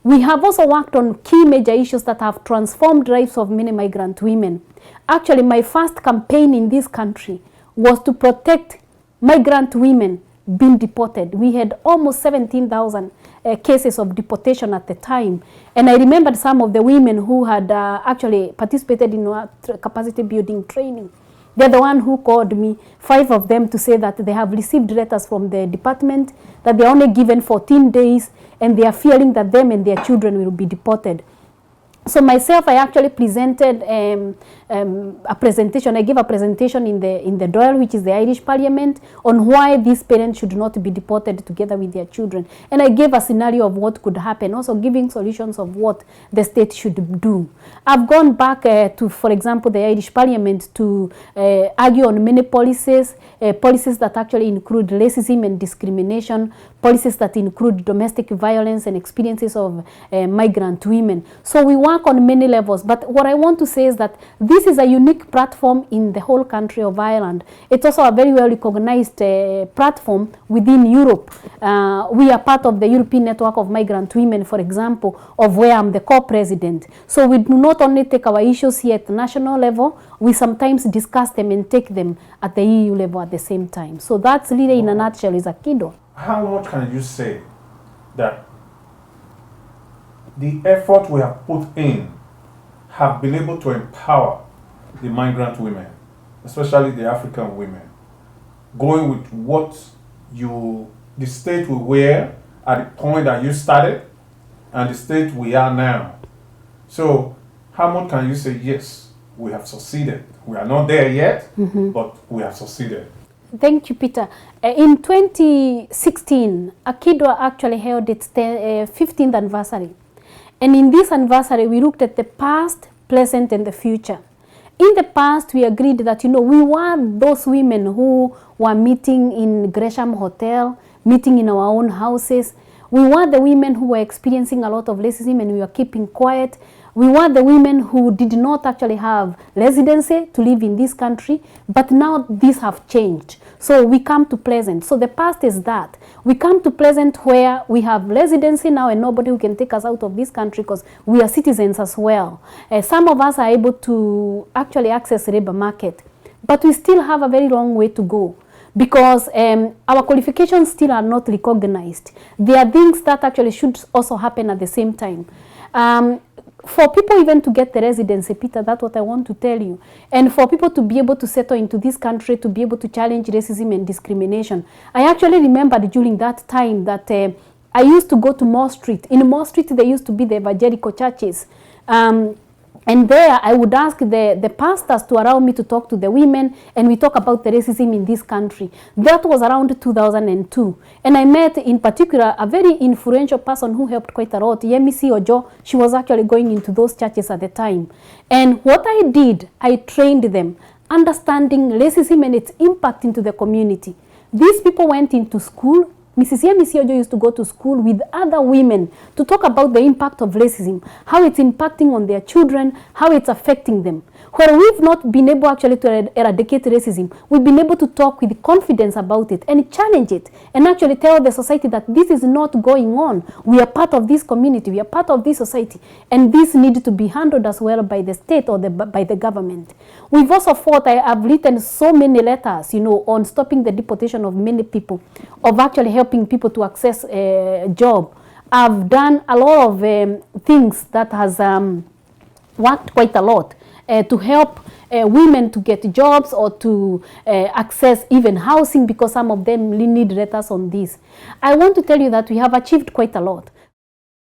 We have also worked on key major issues that have transformed lives of many migrant women. Actually, my first campaign in this country was to protect migrant women being deported. We had almost 17,000 cases of deportation at the time. And I remembered some of the women who had actually participated in capacity building training. They're the one who called me, 5 of them, to say that they have received letters from the department, that they're only given 14 days, and they are fearing that them and their children will be deported. So myself, I actually presented a presentation. I gave a presentation in the Dáil, which is the Irish Parliament, on why these parents should not be deported together with their children. And I gave a scenario of what could happen, also giving solutions of what the state should do. I've gone back to, for example, the Irish Parliament to argue on many policies, policies that actually include racism and discrimination, policies that include domestic violence and experiences of migrant women. So we work on many levels, but what I want to say is that this is a unique platform in the whole country of Ireland. It's also a very well recognized platform within Europe. We are part of the European Network of Migrant Women, for example, of where I'm the co-president. So we do not only take our issues here at the national level, we sometimes discuss them and take them at the EU level at the same time. So that's really, in a nutshell, is Akidwa. How much can you say that the effort we have put in have been able to empower the migrant women, especially the African women, going with what the state we were at the point that you started and the state we are now? So how much can you say, yes, we have succeeded? We are not there yet, but we have succeeded. Thank you, Peter. In 2016, Akidwa actually held its 15th anniversary. And in this anniversary, we looked at the past, present, and the future. In the past, we agreed that, we were those women who were meeting in Gresham Hotel, meeting in our own houses. We were the women who were experiencing a lot of racism and we were keeping quiet. We were the women who did not actually have residency to live in this country, but now these have changed. So we come to present. So the past is that. We come to present where we have residency now and nobody who can take us out of this country because we are citizens as well. Some of us are able to actually access the labor market, but we still have a very long way to go, because our qualifications still are not recognized. There are things that actually should also happen at the same time. For people even to get the residency, Peter, that's what I want to tell you. And for people to be able to settle into this country, to be able to challenge racism and discrimination. I actually remembered during that time that I used to go to Moore Street. In Moore Street, there used to be the evangelical churches. And there I would ask the pastors to allow me to talk to the women, and we talk about the racism in this country. That was around 2002. And I met in particular a very influential person who helped quite a lot, Yemisi Ojo. She was actually going into those churches at the time. And what I did, I trained them, understanding racism and its impact into the community. These people went into school. Mrs. Yemisi Ojo used to go to school with other women to talk about the impact of racism, how it's impacting on their children, how it's affecting them. Where we've not been able actually to eradicate racism, we've been able to talk with confidence about it and challenge it and actually tell the society that this is not going on. We are part of this community, we are part of this society, and this needs to be handled as well by the state or by the government. We've also fought, I have written so many letters, on stopping the deportation of many people, of actually helping people to access a job. I've done a lot of things that has worked quite a lot to help women to get jobs or to access even housing, because some of them need letters on this. I want to tell you that we have achieved quite a lot.